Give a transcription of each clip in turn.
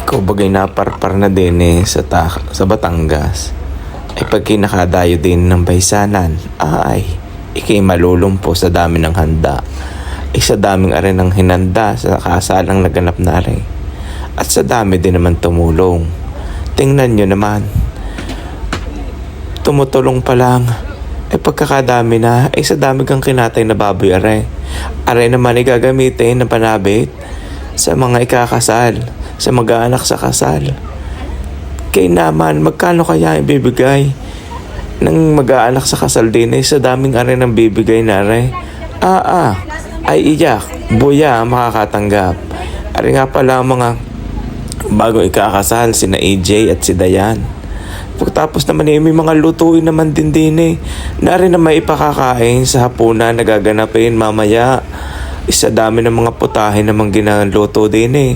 Ikaw bagay naparpar na din sa Batangas. Ay pag kinakadayo din ng baysanan, ay ikay malulumpo sa dami ng handa. Ay sa daming are ng hinanda sa kasalang naganap na are. At sa dami din naman tumulong. Tingnan nyo naman, tumutulong pa lang. Ay pagkakadami na, ay sa dami kang kinatay na baboy are. Are naman ay gagamitin na panabit sa mga ikakasal, sa mag-aanak sa kasal. Kaya naman, magkano kaya ibibigay ng mag-aanak sa kasal din sa daming are ng bibigay na are? Ay iyak, buya makakatanggap. Are nga pala mga bagong ikakasal, sina AJ at si Dayan. Pagkatapos naman may mga lutuin naman din na rin na may ipakakain sa hapunan na gaganapin mamaya. Isa dami ng mga putahe namang ginaloto din.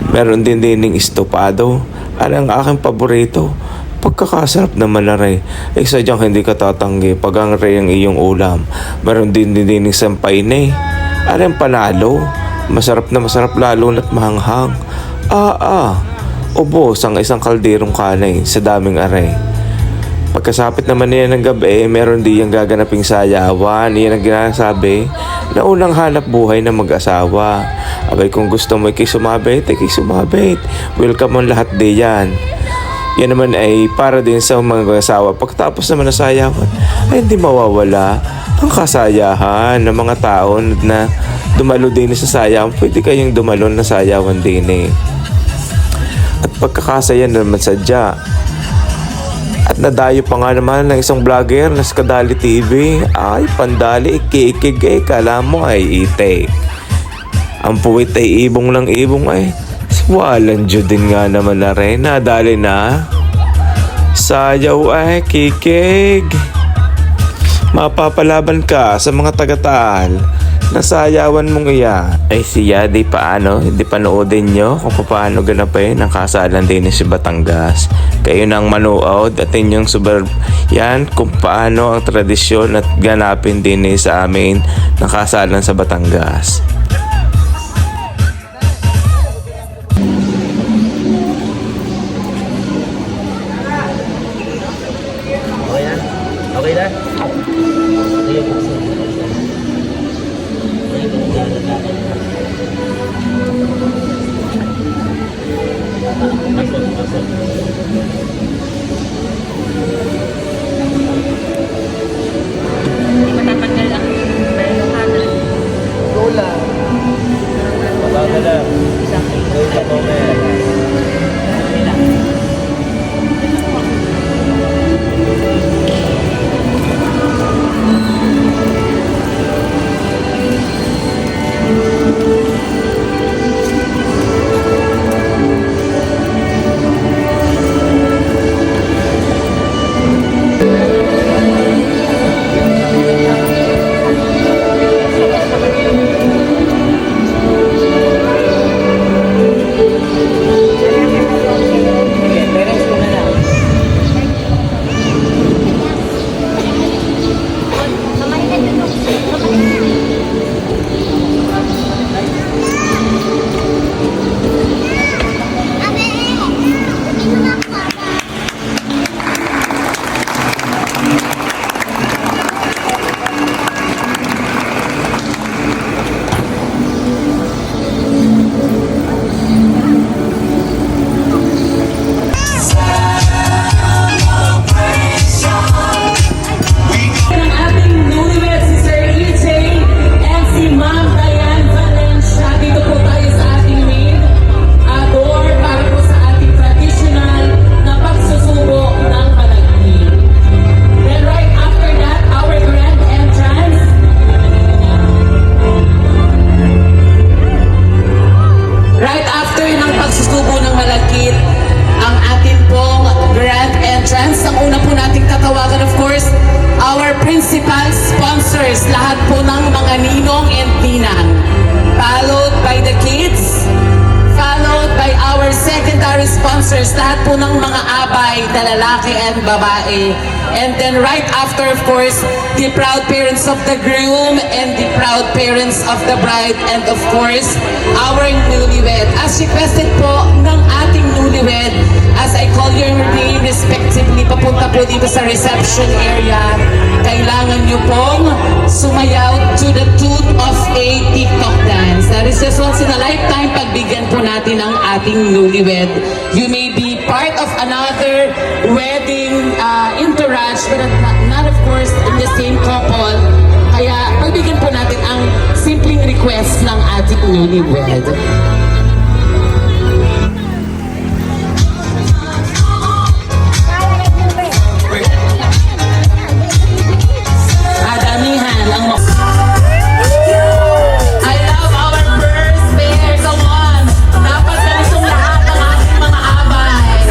Meron din estopado. Ang aking paborito. Pagkakasarap naman na rin. Sadyang hindi ka tatanggi pag ang ang iyong ulam. Meron din sampay ang panalo. Masarap na masarap lalo na't mahanghang. Ubos ang isang kalderong kanay sa daming aray. Pagkasapit naman niya ng gabi, meron din yung gaganaping sayawan. Iyan ang ginasabi na unang hanap buhay ng mag-asawa. Abay kung gusto mo ikay sumabit, welcome ang lahat din yan. Yan naman ay para din sa mga asawa. Pagkatapos naman ng sayawan, ay hindi mawawala ang kasayahan ng mga tao na dumalo din sa sayawan. Pwede kayong dumalo na sayawan din. At pagkakasaya naman sadya. At nadayo pa nga naman ng isang vlogger na sa Kadali TV. Ay, pandali, ikikig kala mo ay itik. Ang puwit ay ibong lang ibong ay. Walang Diyo din nga naman na rin. Nadali na. Sayaw ay kikig. Mapapalaban ka sa mga tagataal. Nasayawan mong iya ay siya di paano, hindi panoodin nyo kung paano ganapin ang kasalan din sa Batangas. Kayo nang manood at inyong yan kung paano ang tradisyon at ganapin din sa amin ng kasalan sa Batangas. Okay na? Matatanggal lang. Lola. Mabagal lang. Lola mo sponsors, lahat po ng mga abay na lalaki and babae. And then right after, of course, the proud parents of the groom and the proud parents of the bride, and of course, our newlyweds. as requested po ng ating newlywed, as I call your name respectively, papunta po dito sa reception area, kailangan nyo pong sumayaw to the tune of a TikTok dance. That is just once in a lifetime, pagbigyan po natin ang ating newlywed. You may be part of another wedding entourage, but not of course in the same couple. Kaya pagbigyan po natin ang simpleng request ng ating newlywed. Adamihan ang I love our first pair. Come on! Dapat ganitong lahat ng ating mga abay.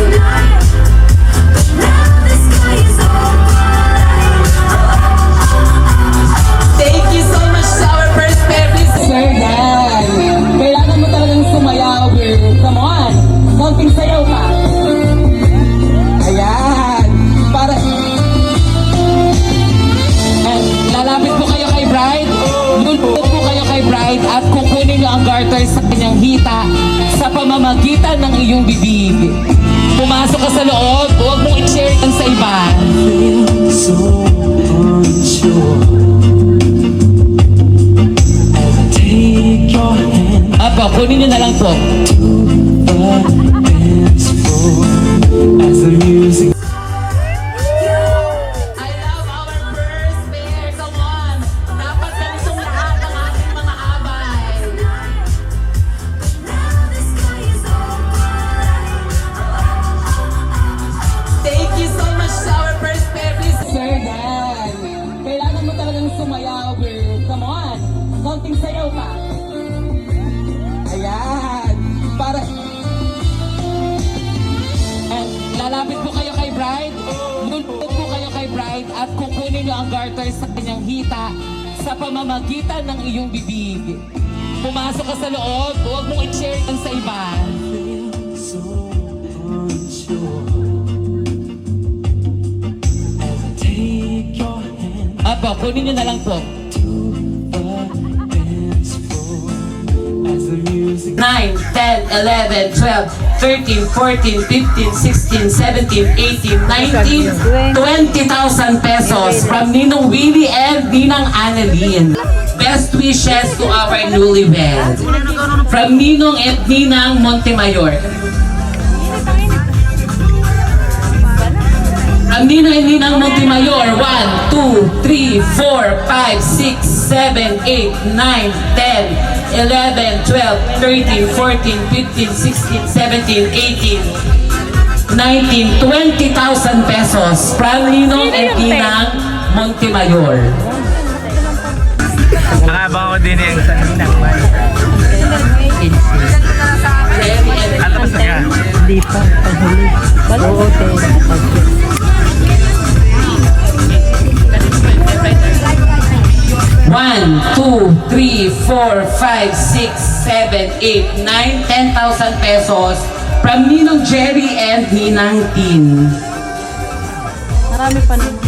Thank you so much to our first pair. Please, Sir Dan. Kailangan mo talagang sumayaw, girl. Come on. Konting sayaw ka. Ayan. Para... And lalapit po kayo kay Bride. Lulupot po kayo kay Bride at kukunin niyo ang garter sa kanyang hita sa pamamagitan ng iyong bibig. Pumasok ka sa loob. Huwag mong i-share yan sa iba. So unsure as I take your hand Apo, kunin niyo na lang po. to the dance floor as the music I love our first pair. Come on. Dapat ganitong lahat ng ating mga abay. Thank you so much to our first pair. Please, Sir Dan. Kailangan mo talagang sumayaw, girl. Come on. Konting sayaw ka. Ayan. Para... And lalapit po kayo kay Bride. Lulupot po kayo kay Bride at kukunin niyo ang garter sa kanyang hita sa pamamagitan ng iyong bibig. Pumasok ka sa loob. Huwag mong i-share yan sa iba. so unsure as I take your hand Apo, kunin niyo na lang po. to the dance floor as the music 9, 10, 11, 12, 13, 14, 15, 16, 17, 18, 19, 20,000 pesos from Ninong Willie and Ninang Annalyn. Best wishes to our newlywed. From Ninong and Ninang Montemayor. From Ninong and Ninang Montemayor. 1, 2, 3, 4, 5, 6, 7, 8, 9, 10, 11, 12, 13, 14, 15, 16, 17, 18, 19, 20,000 pesos from Ninong and Ninang Montemayor. Nakabang ko din yung sa ninang man. At tapos na ka. Hindi pa, paghuli. Oo, One, two, three, 4, 5, 6, 7, 8, 9, 10,000 pesos from Ninong Jerry and Ninang Tin. Marami pa naman.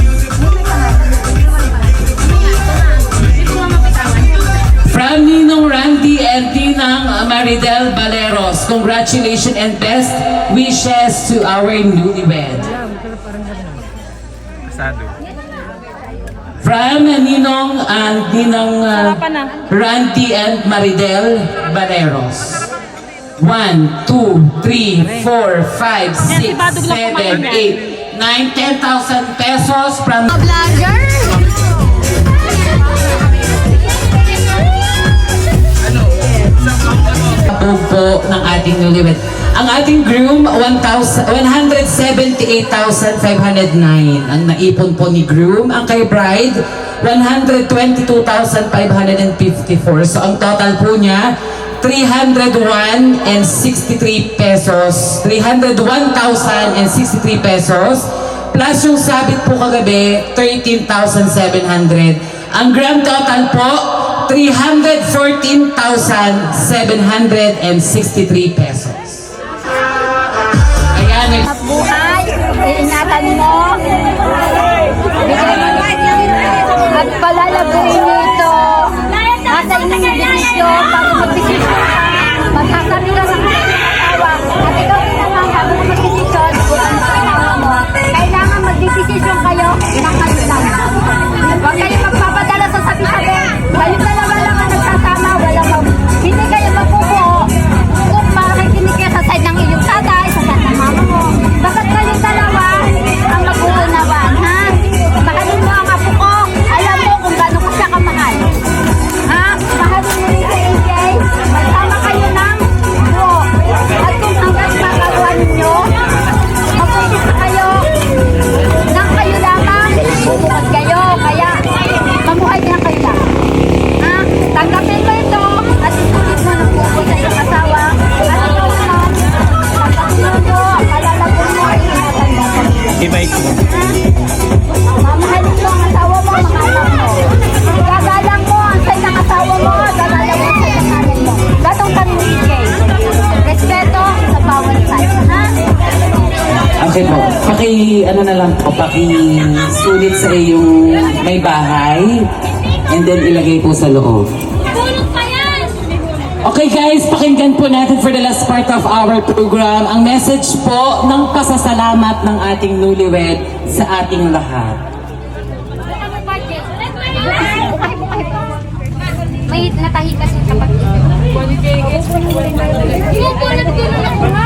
From Ninong Randy and Ninang Maridel Baleros, congratulations and best wishes to our newlywed. Pasado. From Ninong and Ninang Randy and Maridel Baleros. 1, 2, 3, 4, 5, 6, 7, 8, 9, 10,000 pesos from po ng ating newlywed. Ang ating groom, 178,509 ang naipon po ni groom. Ang kay bride, 122,554. So ang total po niya, 301 and 63 pesos. 301,063 pesos. Plus yung sabit po kagabi, 13,700. Ang grand total po, 314,763 pesos. Ayan. Buhay, iingatan mo, at palalaguin mo ito. Nasa inyong desisyon, pag mag-desisyon ka, magkakaroon ka ng ano na lang po, paki-sulit sa iyong may bahay and then ilagay po sa loob. Okay guys, pakinggan po natin for the last part of our program ang message po ng pasasalamat ng ating newlywed sa ating lahat. May natahi kasi kapag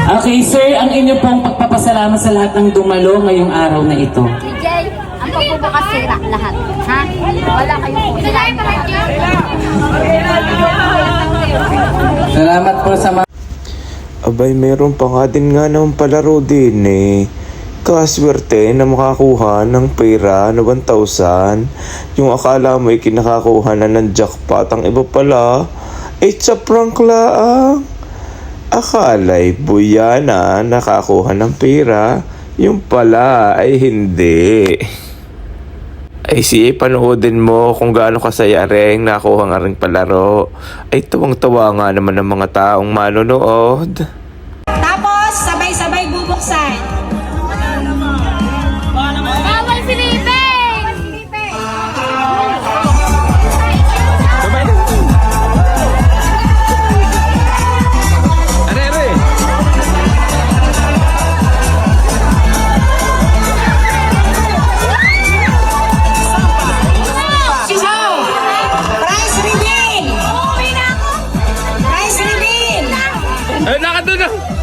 Okay sir, ang inyo pong pagpapasalamat sa lahat ng dumalo ngayong araw na ito. si Jay, ang pagbubukas sira lahat. Ha? Wala kayong Salamat po sa mga Abay, meron pa nga din nga naman palaro din eh. Kaswerte na makakuha ng pera na 1,000. Yung akala mo ay kinakakuha na ng jackpot. Ang iba pala, it's a prank lang. Akala'y buya na nakakuha ng pera. Yung pala ay hindi. Ay panoodin mo kung gaano kasaya rin nakuha nga rin palaro. Ay tuwang-tawa nga naman ng mga taong manonood. Tapos, sabay-sabay bubuksan. Bawal si Libe! Prize reveal! Prize reveal! Nakatunog!